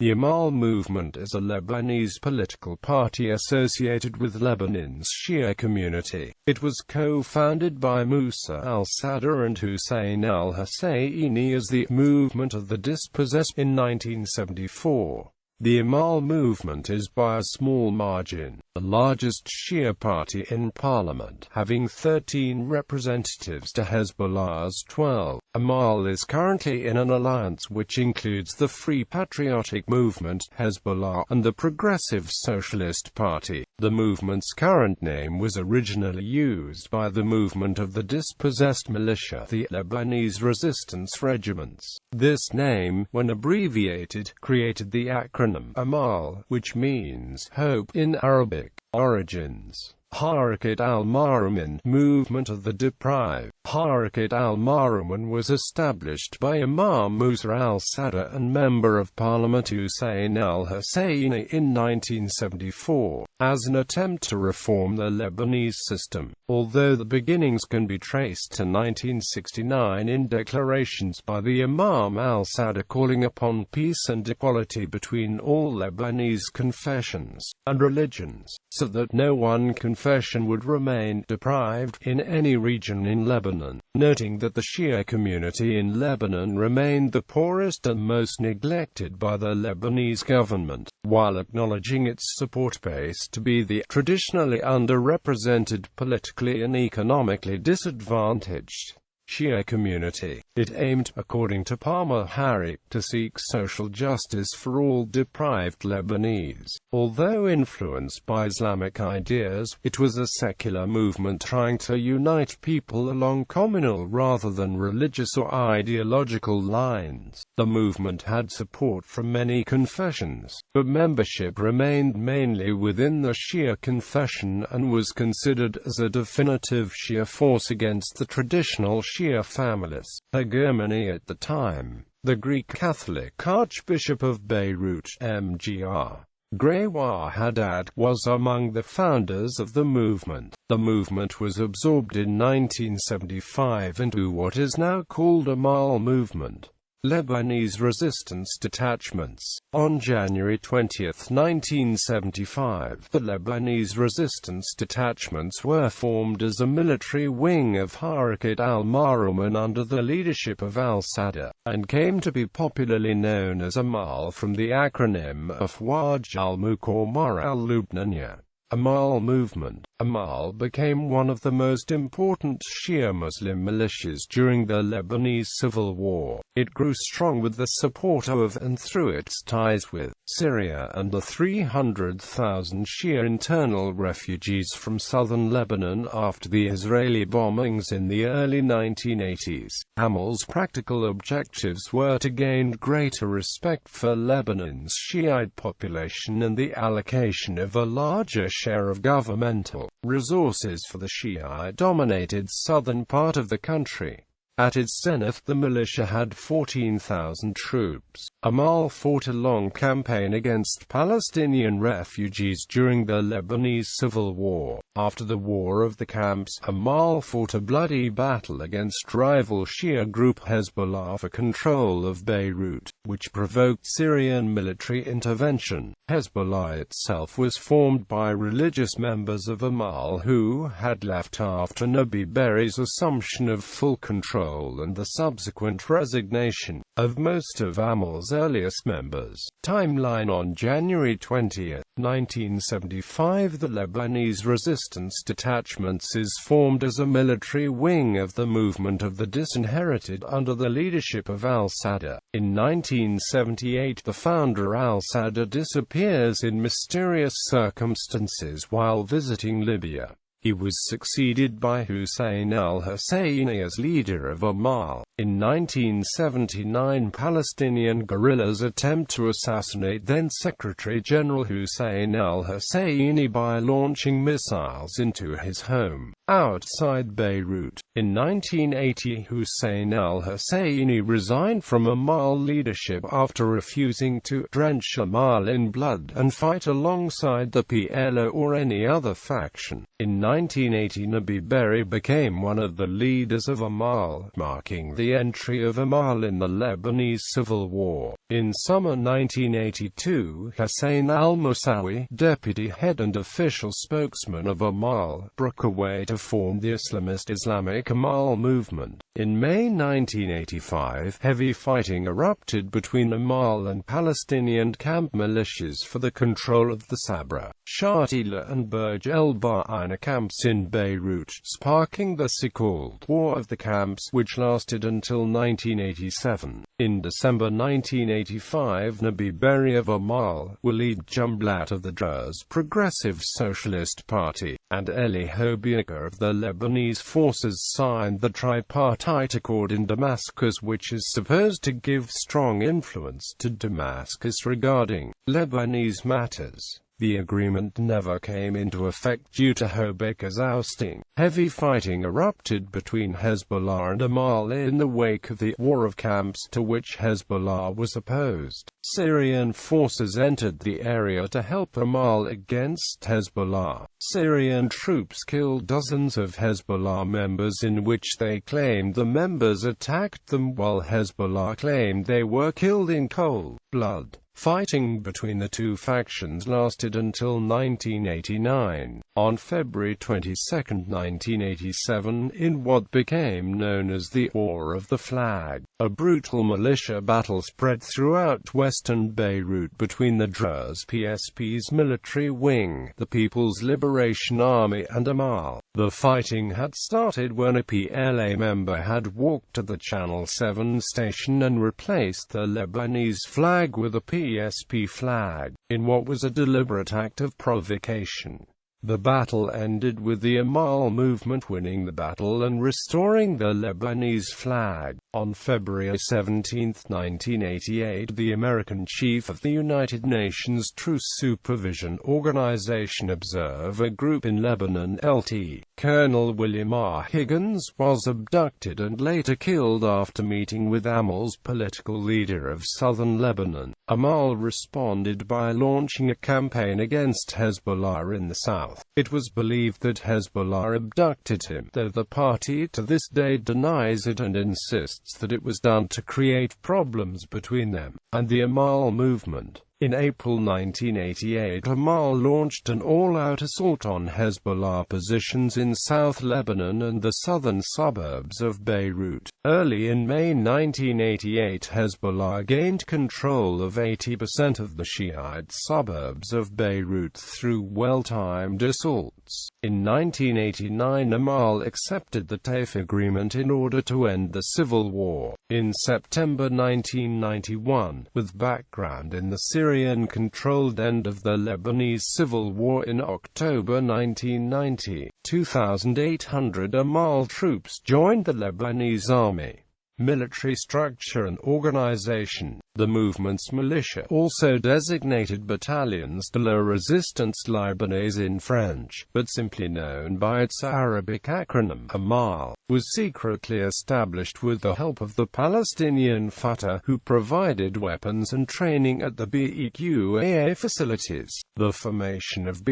The Amal Movement is a Lebanese political party associated with Lebanon's Shia community. It was co-founded by Musa al-Sadr and Hussein el Husseini as the Movement of the Dispossessed in 1974. The Amal Movement is by a small margin the largest Shia party in parliament, having 13 representatives to Hezbollah's 12.Amal is currently in an alliance which includes the Free Patriotic Movement, Hezbollah, and the Progressive Socialist Party. The movement's current name was originally used by the movement of the dispossessed militia, the Lebanese resistance regiments. This name, when abbreviated, created the acronym Amal, which means hope in Arabic. Origins: Harakat al-Marwaman, movement of the deprived. Harakat al-Marwaman was established by Imam Musa al-Sadr and Member of Parliament Hussein el Husseini in 1974, as an attempt to reform the Lebanese system, although the beginnings can be traced to 1969 in declarations by the Imam al-Sadr calling upon peace and equality between all Lebanese confessions and religions, so that no one confession would remain deprived in any region in Lebanon, noting that the Shia community in Lebanon remained the poorest and most neglected by the Lebanese government, while acknowledging its support base to be the traditionally underrepresented, politically and economically disadvantaged Shia community. It aimed, according to Palmer Harry, to seek social justice for all deprived Lebanese. Although influenced by Islamic ideas, it was a secular movement trying to unite people along communal rather than religious or ideological lines. The movement had support from many confessions, but membership remained mainly within the Shia confession and was considered as a definitive Shia force against the traditional Shia families hegemony at the time. The Greek Catholic Archbishop of Beirut, Mgr. Gregoire Haddad, was among the founders of the movement. The movement was absorbed in 1975 into what is now called Amal Movement. Lebanese resistance detachments. On January 20, 1975, the Lebanese resistance detachments were formed as a military wing of Harakat al-Marwaman under the leadership of al-Sadr, and came to be popularly known as Amal from the acronym Afwaj al-Muqawmara al-Lubnaniya. Amal Movement. Amal became one of the most important Shia Muslim militias during the Lebanese Civil War. It grew strong with the support of and through its ties with Syria and the 300,000 Shia internal refugees from southern Lebanon after the Israeli bombings in the early 1980s. Amal's practical objectives were to gain greater respect for Lebanon's Shiite population and the allocation of a larger share of governmental resources for the Shiite-dominated southern part of the country. At its zenith, the militia had 14,000 troops. Amal fought a long campaign against Palestinian refugees during the Lebanese Civil War. After the War of the Camps, Amal fought a bloody battle against rival Shia group Hezbollah for control of Beirut, which provoked Syrian military intervention. Hezbollah itself was formed by religious members of Amal who had left after Nabi Berri's assumption of full control and the subsequent resignation of most of Amal's earliest members. Timeline: on January 20, 1975, the Lebanese resistance detachments is formed as a military wing of the movement of the disinherited under the leadership of al-Sadr. In 1978, the founder al-Sadr disappears in mysterious circumstances while visiting Libya. He was succeeded by Hussein el Husseini as leader of Amal. In 1979, Palestinian guerrillas attempt to assassinate then Secretary-General Hussein el Husseini by launching missiles into his home outside Beirut. In 1980, Hussein el Husseini resigned from Amal leadership after refusing to drench Amal in blood and fight alongside the PLO or any other faction. In 1980, Nabi Berri became one of the leaders of Amal, marking the entry of Amal in the Lebanese Civil War. In summer 1982, Hussein al-Musawi, deputy head and official spokesman of Amal, broke away to form the Islamist Islamic Amal Movement. In May 1985, heavy fighting erupted between Amal and Palestinian camp militias for the control of the Sabra, Shatila and Burj el-Ba'ina camps in Beirut, sparking the so-called War of the Camps, which lasted until 1987. In December 1985, Nabi Berri of Amal, Walid Jumblat of the Druze Progressive Socialist Party, and Eli Hobiaka of the Lebanese forces signed the tripartite accord in Damascus, which is supposed to give strong influence to Damascus regarding Lebanese matters. The agreement never came into effect due to Hobiaka's ousting. Heavy fighting erupted between Hezbollah and Amal in the wake of the War of Camps, to which Hezbollah was opposed. Syrian forces entered the area to help Amal against Hezbollah. Syrian troops killed dozens of Hezbollah members, in which they claimed the members attacked them, while Hezbollah claimed they were killed in cold blood. Fighting between the two factions lasted until 1989. On February 22, 1987, in what became known as the War of the Flag, a brutal militia battle spread throughout western Beirut between the Druze PSP's military wing, the People's Liberation Army, and Amal. The fighting had started when a PLA member had walked to the Channel 7 station and replaced the Lebanese flag with a PSP flag, in what was a deliberate act of provocation. The battle ended with the Amal movement winning the battle and restoring the Lebanese flag. On February 17, 1988, the American chief of the United Nations Truce Supervision Organization Observer Group in Lebanon, LT, Colonel William R. Higgins, was abducted and later killed after meeting with Amal's political leader of southern Lebanon. Amal responded by launching a campaign against Hezbollah in the south. It was believed that Hezbollah abducted him, though the party to this day denies it and insists that it was done to create problems between them and the Amal movement. In April 1988, Amal launched an all-out assault on Hezbollah positions in South Lebanon and the southern suburbs of Beirut. Early in May 1988, Hezbollah gained control of 80% of the Shiite suburbs of Beirut through well-timed assaults. In 1989, Amal accepted the Taif agreement in order to end the civil war. In September 1991, with background in the Syrian-controlled end of the Lebanese civil war in October 1990, 2,800 Amal troops joined the Lebanese army. Military structure and organization. The movement's militia, also designated Bataillons de la Résistance Libanaise in French, but simply known by its Arabic acronym, Amal, was secretly established with the help of the Palestinian Fatah, who provided weapons and training at the BEQAA facilities. The formation of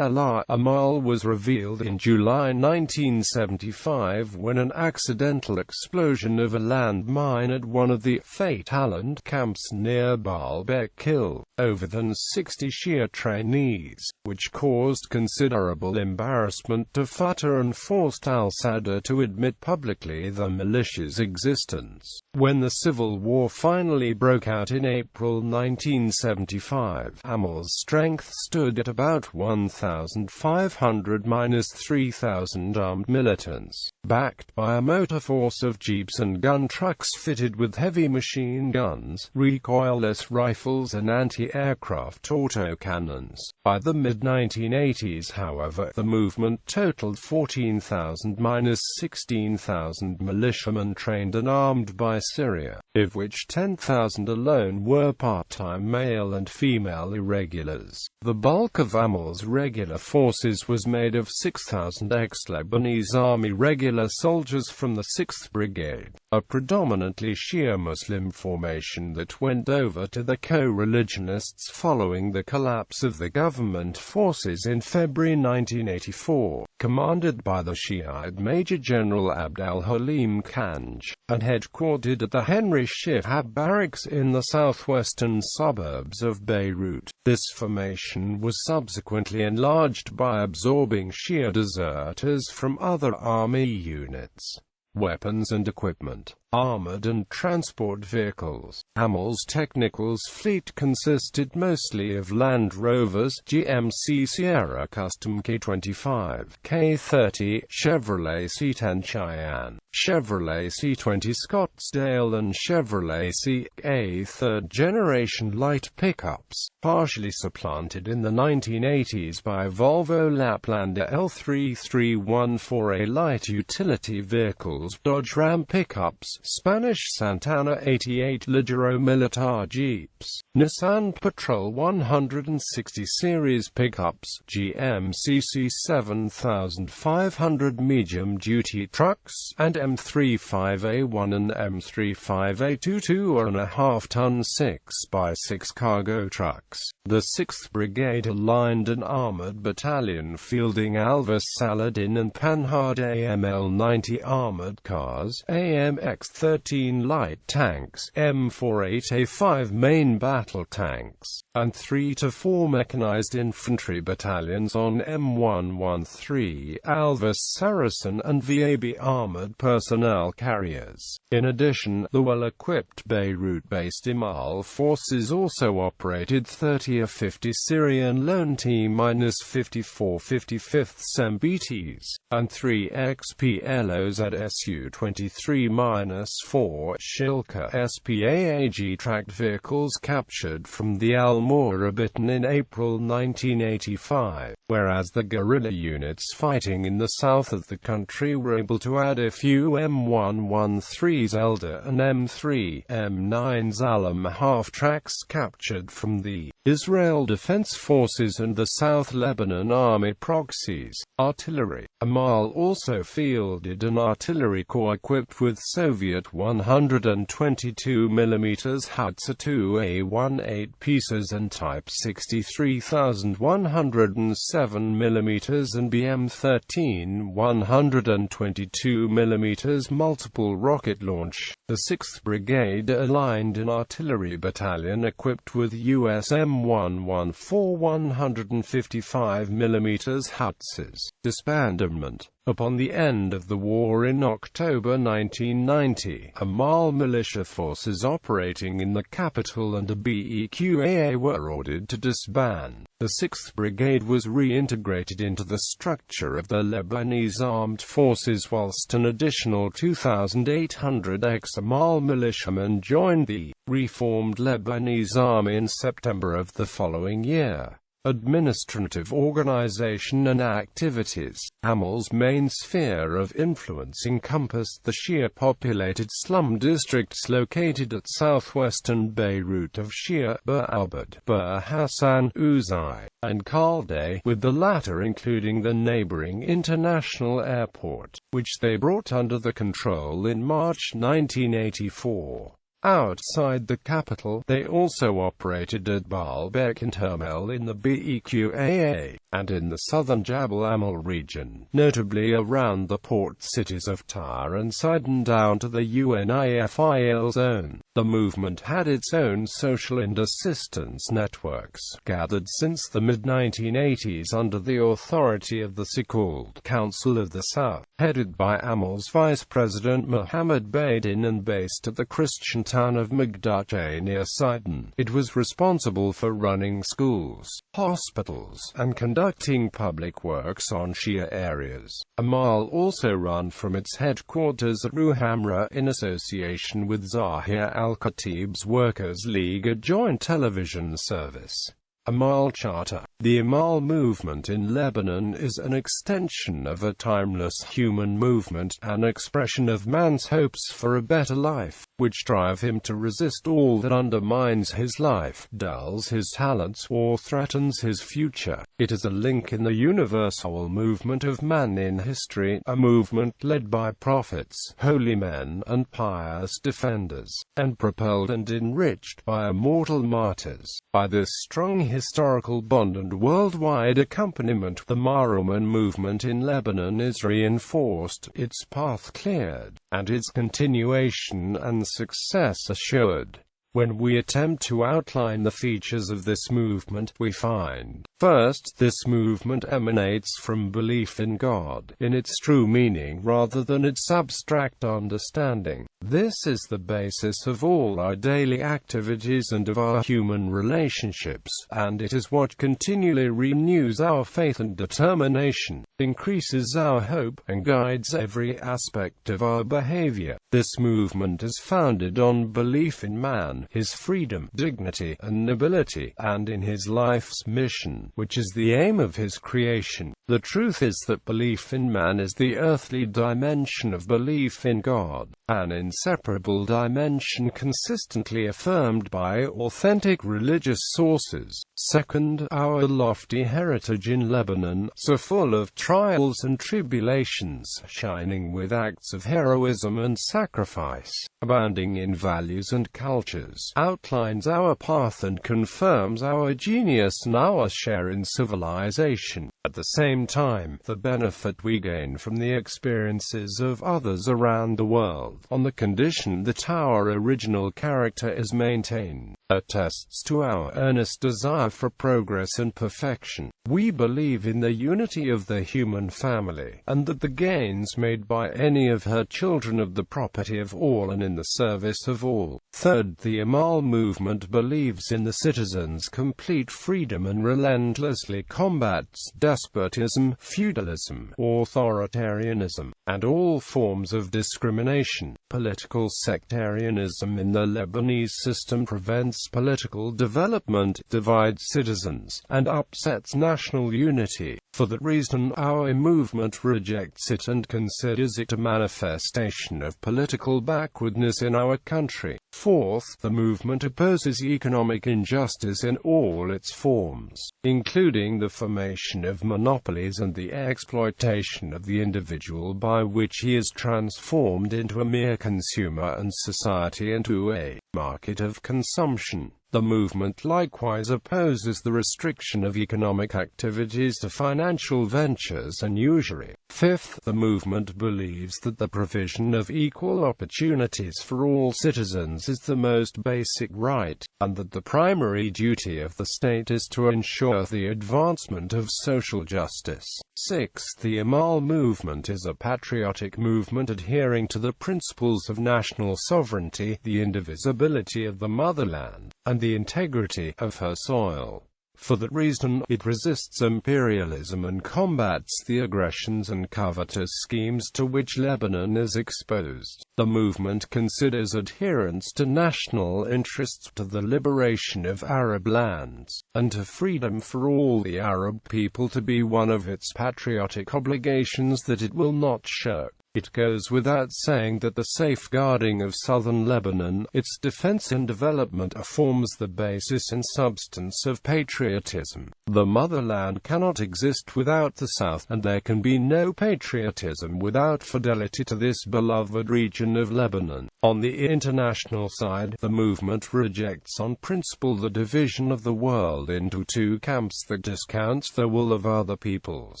Amal was revealed in July 1975 when an accidental explosion of a landmine at one of the Fatahland camps near Baalbek killed over than 60 Shia trainees, which caused considerable embarrassment to Fatah and forced al-Sadr to admit publicly the militia's existence. When the civil war finally broke out in April 1975, Amal's strength stood at about 1,500–3,000 armed militants, backed by a motor force of jeeps and gun trucks fitted with heavy machine guns, recoilless rifles and anti-aircraft autocannons. By the mid-1980s, however, the movement totaled 14,000–16,000 militiamen trained and armed by Syria. of which 10,000 alone were part-time male and female irregulars. The bulk of Amal's regular forces was made of 6,000 ex-Lebanese army regular soldiers from the 6th Brigade, a predominantly Shia Muslim formation that went over to the co-religionists following the collapse of the government forces in February 1984, commanded by the Shiite Major General Abd al-Halim Kanj, and headquartered at the Henry Shihab barracks in the southwestern suburbs of Beirut. This formation was subsequently enlarged by absorbing Shia deserters from other army units. Weapons and equipment, armored and transport vehicles. Amal's technicals fleet consisted mostly of Land Rovers, GMC Sierra Custom K25, K30, Chevrolet C10 Cheyenne, Chevrolet C20 Scottsdale and Chevrolet CA third-generation light pickups, partially supplanted in the 1980s by Volvo Laplander L3314A light utility vehicles, Dodge Ram pickups, Spanish Santana 88 Liggero Militar Jeeps, Nissan Patrol 160 series pickups, GMC C7500 medium-duty trucks, and M35A1 and M35A2 2.5-ton 6x6 cargo trucks. The 6th Brigade aligned an armored battalion fielding Alvis Saladin and Panhard AML-90 armored cars, AMX-13 light tanks, M48A5 main battle tanks, and 3 to 4 mechanized infantry battalions on M113 Alvis Saracen and VAB armored personnel carriers. In addition, the well-equipped Beirut-based Amal forces also operated 30 of 50 Syrian Lone T-54 55th MBTs, and 3 XPLOs at Su-23-4 Shilka SPAAG tracked vehicles captured from the Al-Murabitan in April 1985, whereas the guerrilla units fighting in the south of the country were able to add a few M113s Elder and M3/M9s Alam half-tracks captured from the Israel Defense Forces and the South Lebanon Army proxies. Artillery. Amal also fielded an artillery corps equipped with Soviet 122mm Howitzer 2A18 pieces and Type 63,107mm and BM-13 122mm multiple rocket launch. The 6th Brigade aligned an artillery battalion equipped with US M114 155mm howitzers. Disbandment. Upon the end of the war in October 1990, Amal militia forces operating in the capital under BEQAA were ordered to disband. The 6th Brigade was reintegrated into the structure of the Lebanese armed forces, whilst an additional 2,800 ex-Amal militiamen joined the reformed Lebanese army in September of the following year. Administrative organization and activities. Amal's main sphere of influence encompassed the Shia-populated slum districts located at southwestern Beirut of Shia, Bir Abed, Bir Hassan, Uzai, and Khalday, with the latter including the neighboring international airport, which they brought under the control in March 1984. Outside the capital, they also operated at Baalbek and Hermel in the BEQAA, and in the southern Jabal Amal region, notably around the port cities of Tyre and Sidon down to the UNIFIL zone. The movement had its own social and assistance networks, gathered since the mid-1980s under the authority of the so-called Council of the South, headed by Amal's Vice President Mohammed Baydin and based at the Christian town of Magdache near Sidon. It was responsible for running schools, hospitals, and conducting public works on Shia areas. Amal also ran from its headquarters at Ruhamra in association with Zahir al-Khatib's Workers' League, a joint television service. Amal Charter. The Amal movement in Lebanon is an extension of a timeless human movement, an expression of man's hopes for a better life. which drive him to resist all that undermines his life, dulls his talents, or threatens his future. It is a link in the universal movement of man in history, a movement led by prophets, holy men, and pious defenders, and propelled and enriched by immortal martyrs. By this strong historical bond and worldwide accompaniment, the Marouman movement in Lebanon is reinforced, its path cleared, and its continuation and success assured. When we attempt to outline the features of this movement, we find, first, this movement emanates from belief in God, in its true meaning rather than its abstract understanding. This is the basis of all our daily activities and of our human relationships, and it is what continually renews our faith and determination, increases our hope, and guides every aspect of our behavior. This movement is founded on belief in man, his freedom, dignity, and nobility, and in his life's mission, which is the aim of his creation. The truth is that belief in man is the earthly dimension of belief in God, an inseparable dimension consistently affirmed by authentic religious sources. Second, our lofty heritage in Lebanon, so full of trials and tribulations, shining with acts of heroism and sacrifice, abounding in values and cultures, outlines our path and confirms our genius and our share in civilization. At the same time, the benefit we gain from the experiences of others around the world, on the condition that our original character is maintained, attests to our earnest desire for progress and perfection. We believe in the unity of the human family, and that the gains made by any of her children are the property of all and in the service of all. Third, the Amal movement believes in the citizens' complete freedom and relentlessly combats despotism, feudalism, authoritarianism, and all forms of discrimination. Political sectarianism in the Lebanese system prevents political development, divides citizens, and upsets national unity. For that reason, our movement rejects it and considers it a manifestation of political backwardness in our country. Fourth, the movement opposes economic injustice in all its forms, including the formation of monopolies and the exploitation of the individual by which he is transformed into a mere consumer and society into a market of consumption. The movement likewise opposes the restriction of economic activities to financial ventures and usury. Fifth, the movement believes that the provision of equal opportunities for all citizens is the most basic right, and that the primary duty of the state is to ensure the advancement of social justice. Sixth, the Amal movement is a patriotic movement adhering to the principles of national sovereignty, the indivisibility of the motherland, and the integrity of her soil. For that reason, it resists imperialism and combats the aggressions and covetous schemes to which Lebanon is exposed. The movement considers adherence to national interests, to the liberation of Arab lands, and to freedom for all the Arab people to be one of its patriotic obligations that it will not shirk. It goes without saying that the safeguarding of southern Lebanon, its defense and development, forms the basis and substance of patriotism. The motherland cannot exist without the South, and there can be no patriotism without fidelity to this beloved region of Lebanon. On the international side, the movement rejects on principle the division of the world into two camps that discounts the will of other peoples,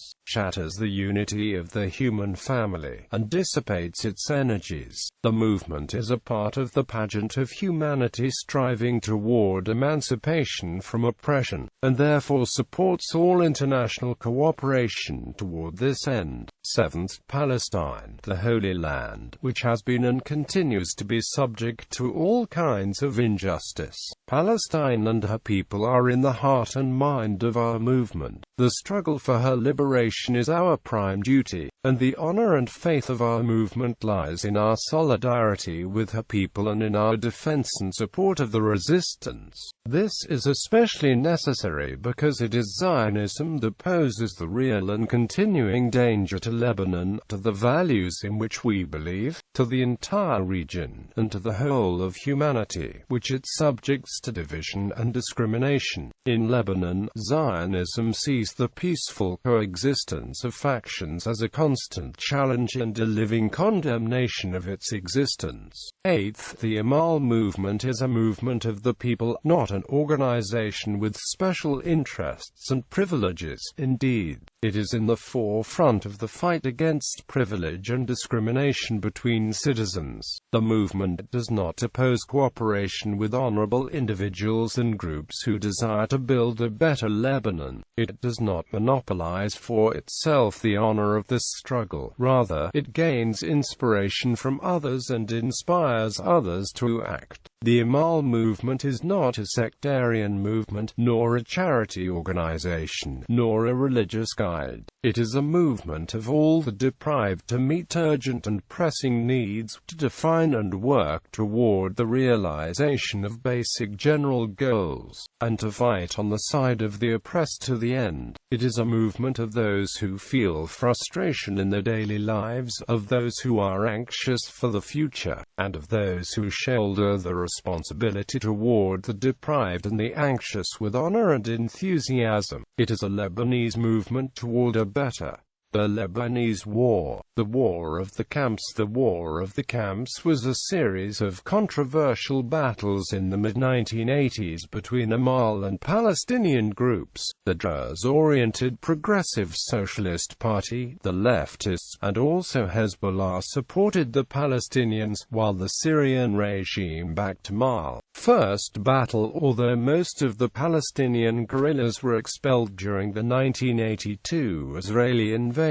shatters the unity of the human family, and dissipates its energies. The movement is a part of the pageant of humanity striving toward emancipation from oppression, and therefore supports all international cooperation toward this end. Seventh, Palestine, the Holy Land, which has been and continues to be subject to all kinds of injustice. Palestine and her people are in the heart and mind of our movement. The struggle for her liberation is our prime duty, and the honor and faith of of our movement lies in our solidarity with her people and in our defense and support of the resistance. This is especially necessary because it is Zionism that poses the real and continuing danger to Lebanon, to the values in which we believe, to the entire region, and to the whole of humanity, which it subjects to division and discrimination. In Lebanon, Zionism sees the peaceful coexistence of factions as a constant challenge and a living condemnation of its existence. Eighth, the Amal movement is a movement of the people, not an organization with special interests and privileges. Indeed, it is in the forefront of the fight against privilege and discrimination between citizens. The movement does not oppose cooperation with honorable individuals and groups who desire to build a better Lebanon. It does not monopolize for itself the honor of this struggle. Rather, it gains inspiration from others and inspires others to act. The Amal movement is not a sectarian movement, nor a charity organization, nor a religious guide. It is a movement of all the deprived to meet urgent and pressing needs, to define and work toward the realization of basic general goals, and to fight on the side of the oppressed to the end. It is a movement of those who feel frustration in their daily lives, of those who are anxious for the future, and of those who shoulder the responsibility toward the deprived and the anxious with honor and enthusiasm. It is a Lebanese movement toward a better. The Lebanese War. The War of the Camps. The War of the Camps was a series of controversial battles in the mid-1980s between Amal and Palestinian groups. The Druze-oriented Progressive Socialist Party, the leftists, and also Hezbollah supported the Palestinians, while the Syrian regime backed Amal. First battle. Although most of the Palestinian guerrillas were expelled during the 1982 Israeli invasion,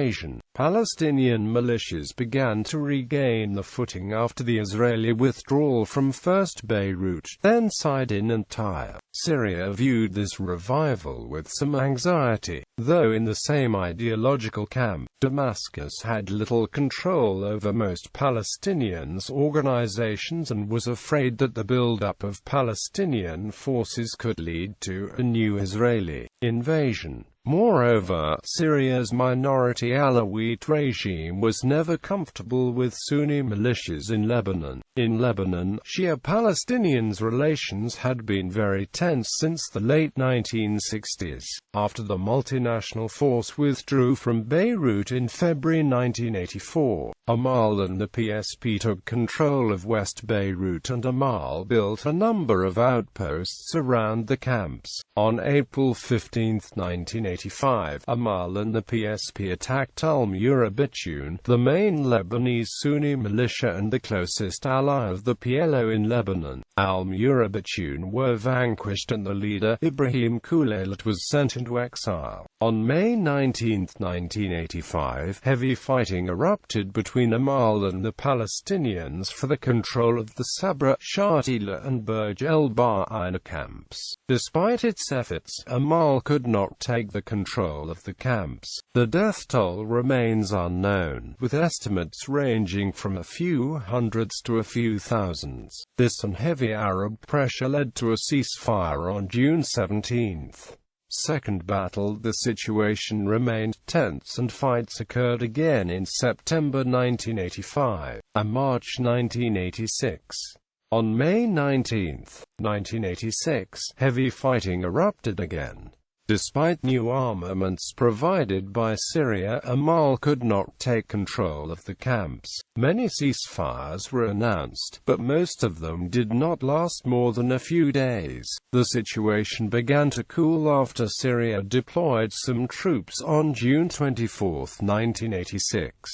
Palestinian militias began to regain the footing after the Israeli withdrawal from first Beirut, then Sidon and Tyre. Syria viewed this revival with some anxiety, though in the same ideological camp. Damascus had little control over most Palestinians' organizations and was afraid that the build-up of Palestinian forces could lead to a new Israeli invasion. Moreover, Syria's minority Alawite regime was never comfortable with Sunni militias in Lebanon. In Lebanon, Shia-Palestinians relations had been very tense since the late 1960s. After the multinational force withdrew from Beirut in February 1984, Amal and the PSP took control of West Beirut, and Amal built a number of outposts around the camps. On April 15, 1985, Amal and the PSP attacked al-Murabitun, the main Lebanese Sunni militia and the closest ally of the PLO in Lebanon. Al-Murabitun were vanquished and the leader, Ibrahim Kulaylat, was sent into exile. On May 19, 1985, heavy fighting erupted between Amal and the Palestinians for the control of the Sabra, Shatila and Burj el-Ba'ina camps. Despite its efforts, Amal could not take the control of the camps. The death toll remains unknown, with estimates ranging from a few hundreds to a few thousands. This and heavy Arab pressure led to a ceasefire on June 17. Second battle. The situation remained tense and fights occurred again in September 1985 and March 1986. On May 19, 1986, heavy fighting erupted again. Despite new armaments provided by Syria, Amal could not take control of the camps. Many ceasefires were announced, but most of them did not last more than a few days. The situation began to cool after Syria deployed some troops on June 24, 1986.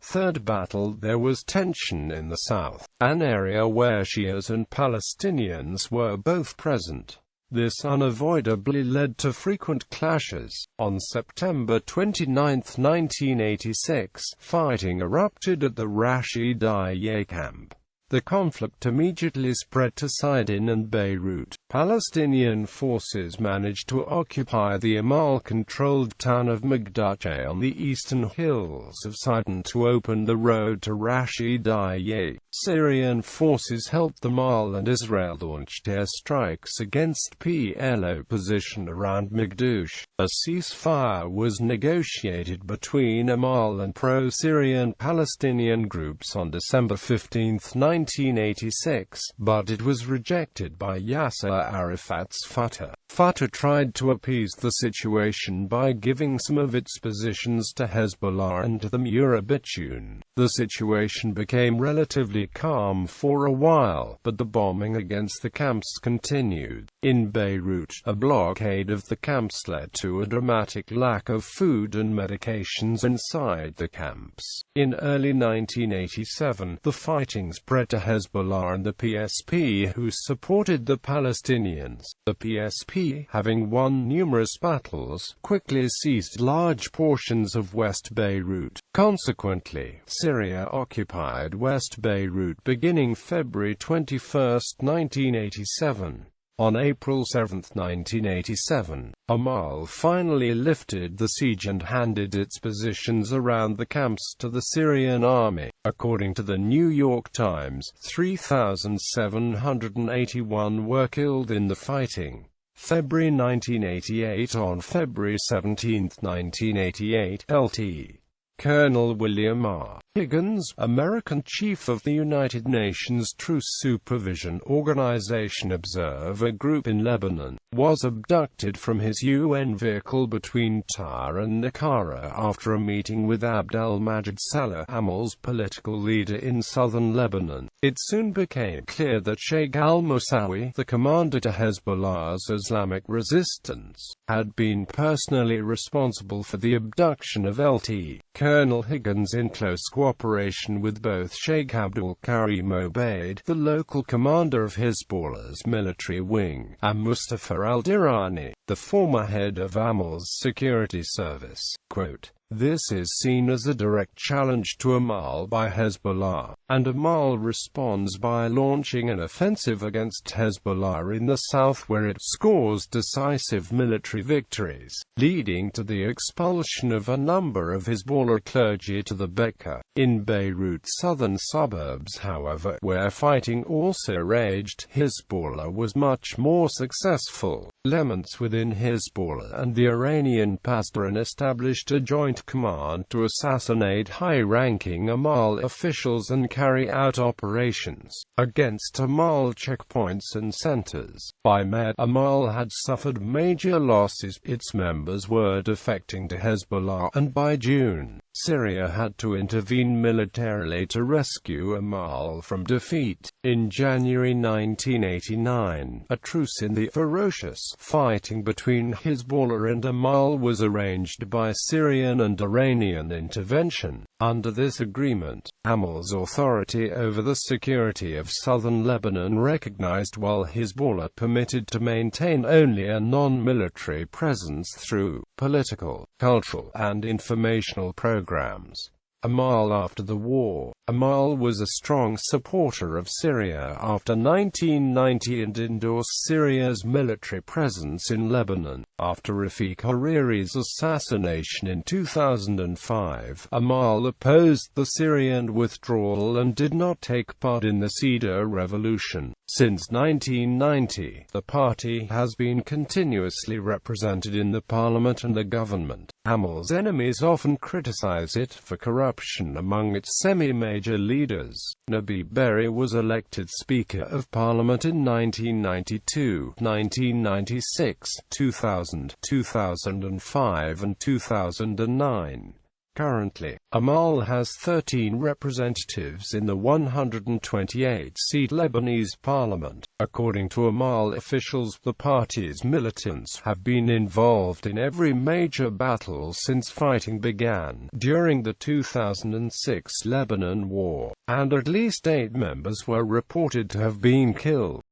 Third battle. There was tension in the south, an area where Shias and Palestinians were both present. This unavoidably led to frequent clashes. On September 29, 1986, fighting erupted at the Rashidiyeh camp. The conflict immediately spread to Sidon and Beirut. Palestinian forces managed to occupy the Amal-controlled town of Magdache on the eastern hills of Sidon to open the road to Rashidiyeh. Syrian forces helped Amal, and Israel launched airstrikes against PLO position around Magdache. A ceasefire was negotiated between Amal and pro-Syrian Palestinian groups on December 15, 1986, but it was rejected by Yasser Arafat's Fatah. Fatah tried to appease the situation by giving some of its positions to Hezbollah and to the Murabitun. The situation became relatively calm for a while, but the bombing against the camps continued. In Beirut, a blockade of the camps led to a dramatic lack of food and medications inside the camps. In early 1987, the fighting spread to Hezbollah and the PSP, who supported the Palestinians. The PSP, having won numerous battles, quickly seized large portions of West Beirut. Consequently, Syria occupied West Beirut beginning February 21, 1987. On April 7, 1987, Amal finally lifted the siege and handed its positions around the camps to the Syrian army. According to the New York Times, 3,781 were killed in the fighting. February 1988. On February 17, 1988, Lt. Colonel William R. Higgins, American chief of the United Nations Truce Supervision Organization Observer Group in Lebanon, was abducted from his UN vehicle between Tyre and Niqara after a meeting with Abd al-Majid Salah, Amal's political leader in southern Lebanon. It soon became clear that Sheikh al-Musawi, the commander to Hezbollah's Islamic resistance, had been personally responsible for the abduction of Lt. Colonel Higgins in close cooperation with both Sheikh Abdul Karim Obaid, the local commander of Hezbollah's military wing, and Mustafa al-Dirani, the former head of Amal's security service. Quote, "This is seen as a direct challenge to Amal by Hezbollah, and Amal responds by launching an offensive against Hezbollah in the south where it scores decisive military victories, leading to the expulsion of a number of Hezbollah clergy to the Bekaa." In Beirut's southern suburbs, however, where fighting also raged, Hezbollah was much more successful. Elements within Hezbollah and the Iranian Pasdaran established a joint command to assassinate high-ranking Amal officials and carry out operations against Amal checkpoints and centers. By May, Amal had suffered major losses, its members were defecting to Hezbollah, and by June, Syria had to intervene militarily to rescue Amal from defeat. In January 1989, a truce in the ferocious fighting between Hezbollah and Amal was arranged by Syrian and Iranian intervention. Under this agreement, Amal's authority over the security of southern Lebanon recognized, while Hezbollah permitted to maintain only a non-military presence through political, cultural, and informational programs. Amal after the war. Amal was a strong supporter of Syria after 1990 and endorsed Syria's military presence in Lebanon. After Rafiq Hariri's assassination in 2005, Amal opposed the Syrian withdrawal and did not take part in the Cedar Revolution. Since 1990, the party has been continuously represented in the parliament and the government. Amal's enemies often criticize it for corruption among its semi-major leaders. Nabi Berri was elected Speaker of Parliament in 1992, 1996, 2000, 2005 and 2009. Currently, Amal has 13 representatives in the 128-seat Lebanese parliament. According to Amal officials, the party's militants have been involved in every major battle since fighting began during the 2006 Lebanon War, and at least 8 members were reported to have been killed.